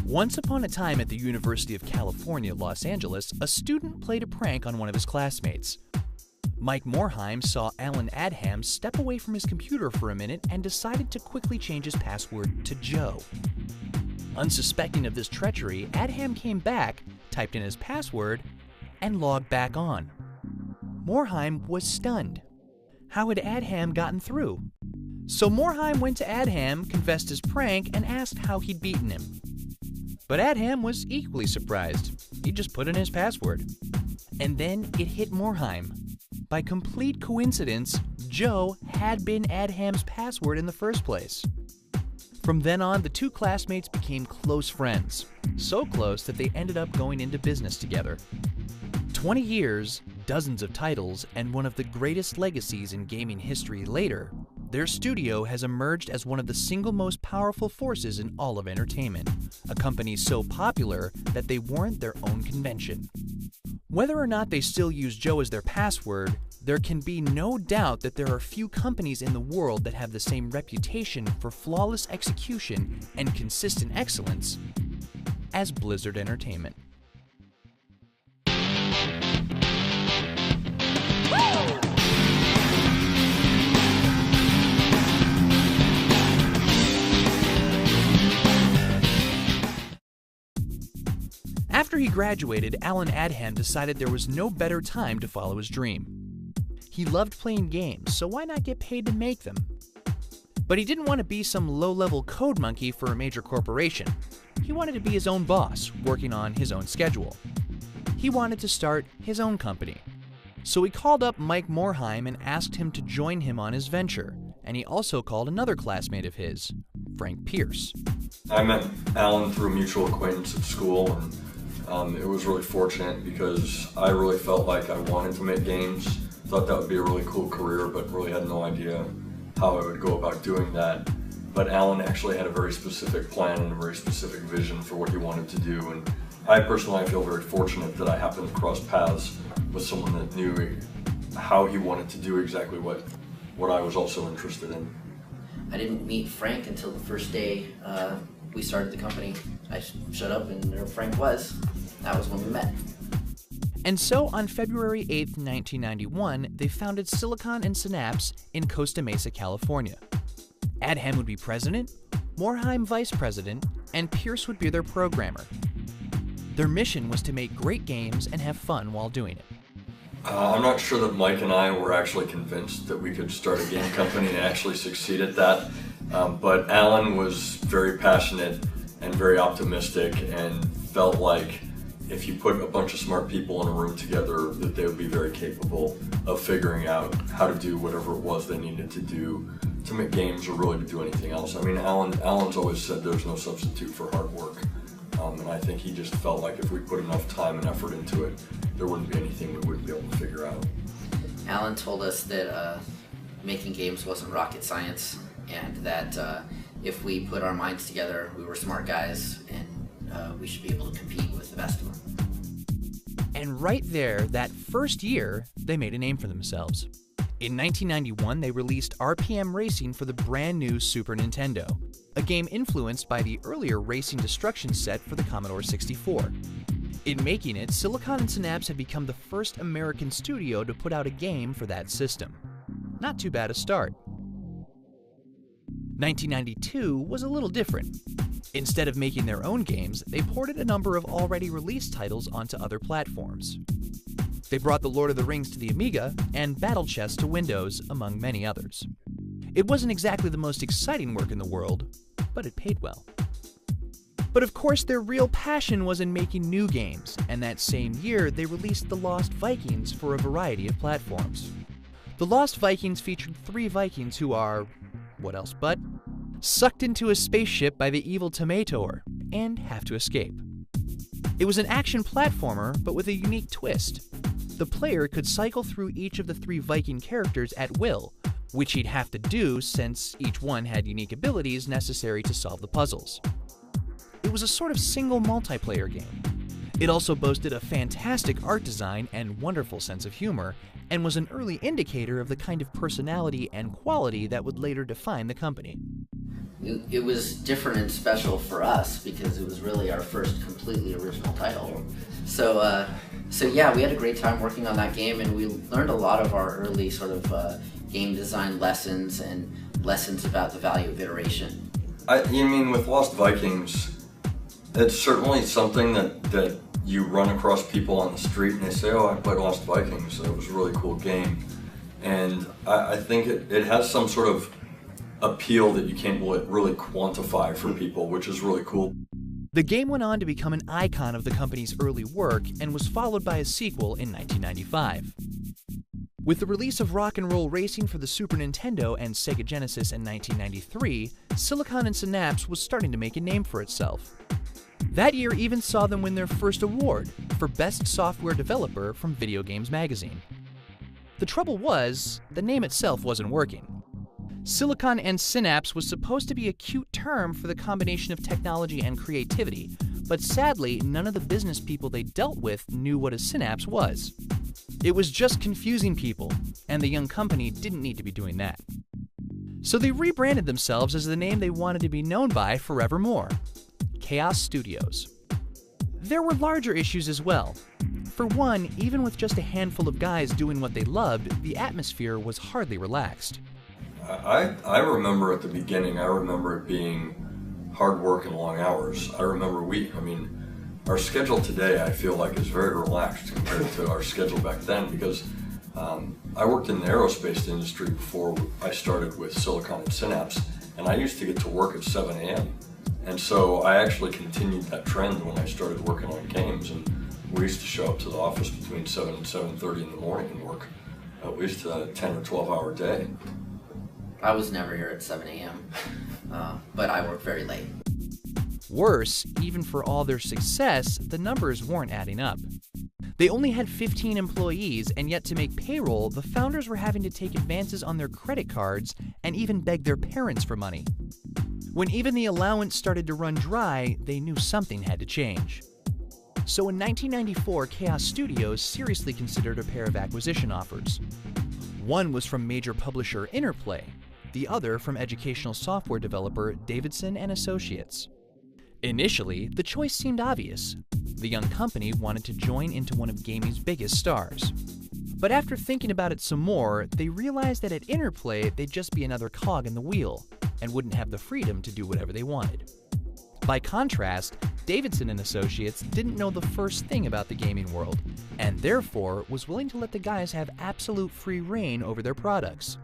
Once upon a time at the University of California, Los Angeles, a student played a prank on one of his classmates. Mike Morheim saw Alan Adham step away from his computer for a minute and decided to quickly change his password to Joe. Unsuspecting of this treachery, Adham came back, typed in his password, and logged back on. Morheim was stunned. How had Adham gotten through? So Morheim went to Adham, confessed his prank, and asked how he'd beaten him. But Adham was equally surprised. He just put in his password. And then it hit Morheim. By complete coincidence, Joe had been Adham's password in the first place. From then on, the two classmates became close friends. So close that they ended up going into business together. 20 years, dozens of titles, and one of the greatest legacies in gaming history later, their studio has emerged as one of the single most powerful forces in all of entertainment, a company so popular that they warrant their own convention. Whether or not they still use Joe as their password, there can be no doubt that there are few companies in the world that have the same reputation for flawless execution and consistent excellence as Blizzard Entertainment. After he graduated, Alan Adham decided there was no better time to follow his dream. He loved playing games, so why not get paid to make them? But he didn't want to be some low-level code monkey for a major corporation. He wanted to be his own boss, working on his own schedule. He wanted to start his own company. So he called up Mike Morheim and asked him to join him on his venture, and he also called another classmate of his, Frank Pierce. I met Alan through a mutual acquaintance at school, and it was really fortunate because I really felt like I wanted to make games. Thought that would be a really cool career, but really had no idea how I would go about doing that. But Alan actually had a very specific plan and a very specific vision for what he wanted to do, and I personally feel very fortunate that I happened to cross paths with someone that knew how he wanted to do exactly what I was also interested in. I didn't meet Frank until the first day we started the company. I showed up and there Frank was. That was when we met. And so on February 8th, 1991, they founded Silicon and Synapse in Costa Mesa, California. Adham would be president, Morheim vice president, and Pierce would be their programmer. Their mission was to make great games and have fun while doing it. I'm not sure that Mike and I were actually convinced that we could start a game company and actually succeed at that, but Alan was very passionate and very optimistic and felt like if you put a bunch of smart people in a room together that they would be very capable of figuring out how to do whatever it was they needed to do to make games or really to do anything else. I mean, Alan's always said there's no substitute for hard work. And I think he just felt like if we put enough time and effort into it, there wouldn't be anything we wouldn't be able to figure out. Alan told us that making games wasn't rocket science, and that if we put our minds together, we were smart guys, and we should be able to compete with the best of them. And right there, that first year, they made a name for themselves. In 1991, they released RPM Racing for the brand new Super Nintendo, a game influenced by the earlier Racing Destruction set for the Commodore 64. In making it, Silicon and Synapse had become the first American studio to put out a game for that system. Not too bad a start. 1992 was a little different. Instead of making their own games, they ported a number of already released titles onto other platforms. They brought The Lord of the Rings to the Amiga and Battle Chess to Windows, among many others. It wasn't exactly the most exciting work in the world, but it paid well. But of course, their real passion was in making new games, and that same year they released The Lost Vikings for a variety of platforms. The Lost Vikings featured 3 Vikings who are, what else but, sucked into a spaceship by the evil Tomator and have to escape. It was an action platformer, but with a unique twist. The player could cycle through each of the 3 Viking characters at will, which he'd have to do since each one had unique abilities necessary to solve the puzzles. It was a sort of single multiplayer game. It also boasted a fantastic art design and wonderful sense of humor, and was an early indicator of the kind of personality and quality that would later define the company. it was different and special for us because it was really our first completely original title. So yeah, we had a great time working on that game, and we learned a lot of our early sort of game design lessons and lessons about the value of iteration. You mean with Lost Vikings, it's certainly something that you run across people on the street and they say, oh, I played Lost Vikings, it was a really cool game. And I think it has some sort of appeal that you can't really quantify for people, which is really cool. The game went on to become an icon of the company's early work and was followed by a sequel in 1995. With the release of Rock and Roll Racing for the Super Nintendo and Sega Genesis in 1993, Silicon and Synapse was starting to make a name for itself. That year even saw them win their first award for Best Software Developer from Video Games Magazine. The trouble was, the name itself wasn't working. Silicon and Synapse was supposed to be a cute term for the combination of technology and creativity, but sadly, none of the business people they dealt with knew what a synapse was. It was just confusing people, and the young company didn't need to be doing that. So they rebranded themselves as the name they wanted to be known by forevermore: Chaos Studios. There were larger issues as well. For one, even with just a handful of guys doing what they loved, the atmosphere was hardly relaxed. I remember at the beginning, I remember it being hard work and long hours. I remember our schedule today I feel like is very relaxed compared to our schedule back then, because I worked in the aerospace industry before I started with Silicon and Synapse, and I used to get to work at 7 a.m. And so I actually continued that trend when I started working on games, and we used to show up to the office between 7 and 7:30 in the morning and work at least a 10 or 12 hour day. I was never here at 7 a.m., but I worked very late. Worse, even for all their success, the numbers weren't adding up. They only had 15 employees, and yet to make payroll, the founders were having to take advances on their credit cards and even beg their parents for money. When even the allowance started to run dry, they knew something had to change. So in 1994, Chaos Studios seriously considered a pair of acquisition offers. One was from major publisher Interplay, the other from educational software developer Davidson and Associates. Initially, the choice seemed obvious. The young company wanted to join into one of gaming's biggest stars. But after thinking about it some more, they realized that at Interplay they'd just be another cog in the wheel and wouldn't have the freedom to do whatever they wanted. By contrast, Davidson and Associates didn't know the first thing about the gaming world, and therefore was willing to let the guys have absolute free reign over their products.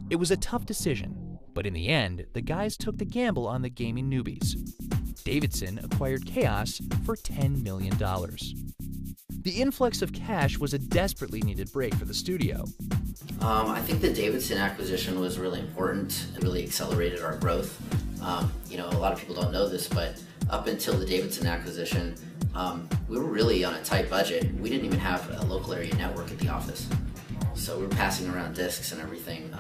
It was a tough decision, but in the end, the guys took the gamble on the gaming newbies. Davidson acquired Chaos for $10 million. The influx of cash was a desperately needed break for the studio. I think the Davidson acquisition was really important. It really accelerated our growth. A lot of people don't know this, but up until the Davidson acquisition, we were really on a tight budget. We didn't even have a local area network at the office. So we were passing around discs and everything.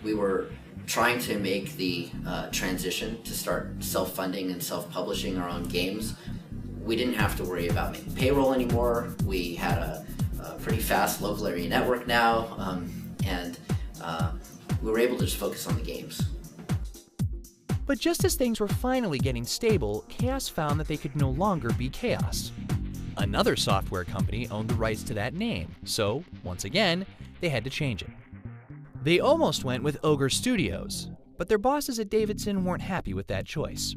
We were trying to make the transition to start self-funding and self-publishing our own games. We didn't have to worry about making payroll anymore. We had a pretty fast local area network now, and we were able to just focus on the games. But just as things were finally getting stable, Chaos found that they could no longer be Chaos. Another software company owned the rights to that name, so, once again, they had to change it. They almost went with Ogre Studios, but their bosses at Davidson weren't happy with that choice.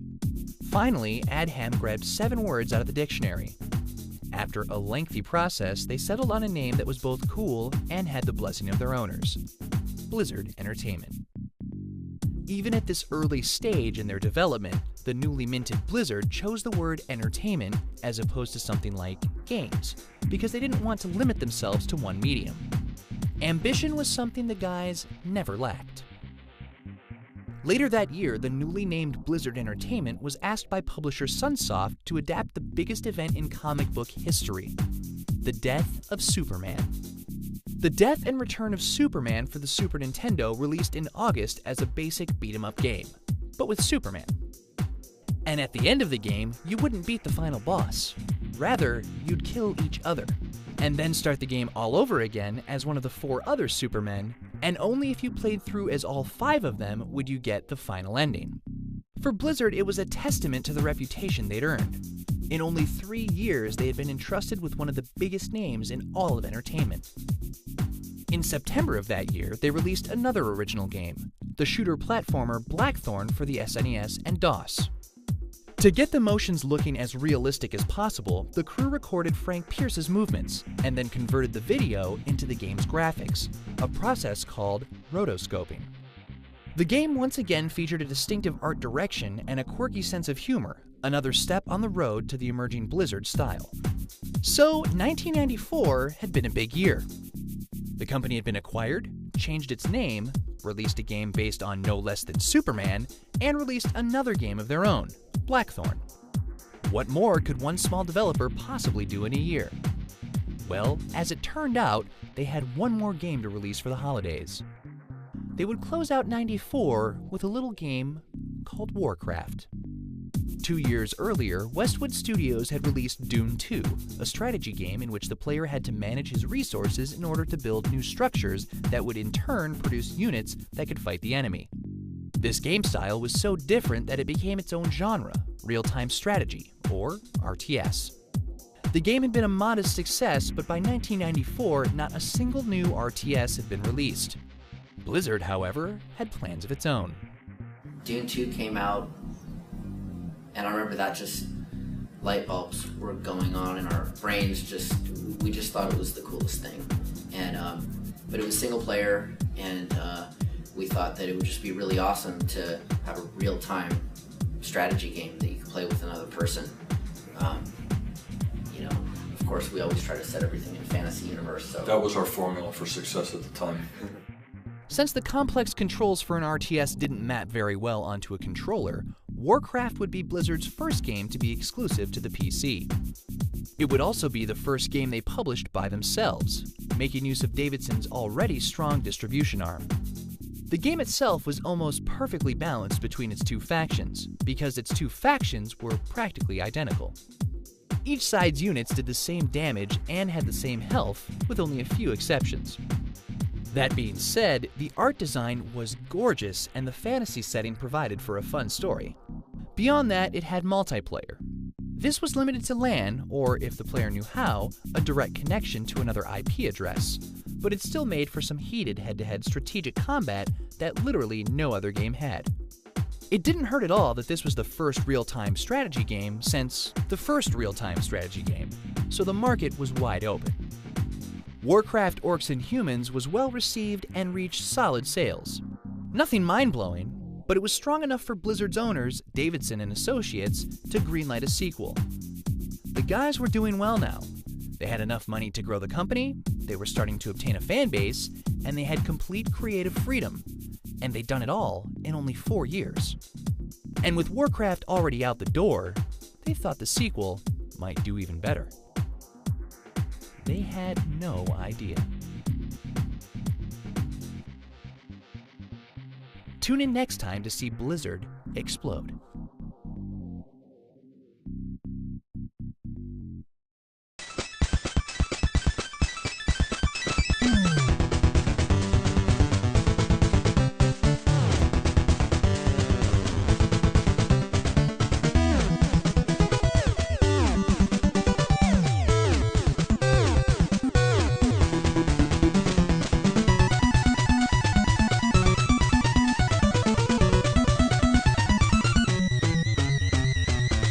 Finally, Adham grabbed 7 words out of the dictionary. After a lengthy process, they settled on a name that was both cool and had the blessing of their owners: Blizzard Entertainment. Even at this early stage in their development, the newly minted Blizzard chose the word entertainment as opposed to something like games, because they didn't want to limit themselves to one medium. Ambition was something the guys never lacked. Later that year, the newly named Blizzard Entertainment was asked by publisher Sunsoft to adapt the biggest event in comic book history: the death of Superman. The death and return of Superman for the Super Nintendo released in August as a basic beat-em-up game, but with Superman. And at the end of the game, you wouldn't beat the final boss. Rather, you'd kill each other, and then start the game all over again as one of the 4 other Supermen, and only if you played through as all 5 of them would you get the final ending. For Blizzard, it was a testament to the reputation they'd earned. In only 3 years, they had been entrusted with one of the biggest names in all of entertainment. In September of that year, they released another original game, the shooter platformer Blackthorn for the SNES and DOS. To get the motions looking as realistic as possible, the crew recorded Frank Pierce's movements and then converted the video into the game's graphics, a process called rotoscoping. The game once again featured a distinctive art direction and a quirky sense of humor, another step on the road to the emerging Blizzard style. So, 1994 had been a big year. The company had been acquired, changed its name, released a game based on no less than Superman, and released another game of their own, Blackthorn. What more could one small developer possibly do in a year? Well, as it turned out, they had one more game to release for the holidays. They would close out '94 with a little game called Warcraft. 2 years earlier, Westwood Studios had released Dune 2, a strategy game in which the player had to manage his resources in order to build new structures that would in turn produce units that could fight the enemy. This game style was so different that it became its own genre, real-time strategy, or RTS. The game had been a modest success, but by 1994, not a single new RTS had been released. Blizzard, however, had plans of its own. Dune 2 came out, and I remember that just light bulbs were going on in our brains. We just thought it was the coolest thing. And but it was single player, and we thought that it would just be really awesome to have a real-time strategy game that you could play with another person. You know, of course, we always try to set everything in a fantasy universe. So that was our formula for success at the time. Since the complex controls for an RTS didn't map very well onto a controller, Warcraft would be Blizzard's first game to be exclusive to the PC. It would also be the first game they published by themselves, making use of Davidson's already strong distribution arm. The game itself was almost perfectly balanced between its two factions, because its two factions were practically identical. Each side's units did the same damage and had the same health, with only a few exceptions. That being said, the art design was gorgeous and the fantasy setting provided for a fun story. Beyond that, it had multiplayer. This was limited to LAN, or if the player knew how, a direct connection to another IP address, but it still made for some heated head-to-head strategic combat that literally no other game had. It didn't hurt at all that this was the first real-time strategy game since the first real-time strategy game, so the market was wide open. Warcraft Orcs and Humans was well received and reached solid sales. Nothing mind-blowing, but it was strong enough for Blizzard's owners, Davidson and Associates, to greenlight a sequel. The guys were doing well now. They had enough money to grow the company, they were starting to obtain a fan base, and they had complete creative freedom. And they'd done it all in only 4 years. And with Warcraft already out the door, they thought the sequel might do even better. They had no idea. Tune in next time to see Blizzard explode.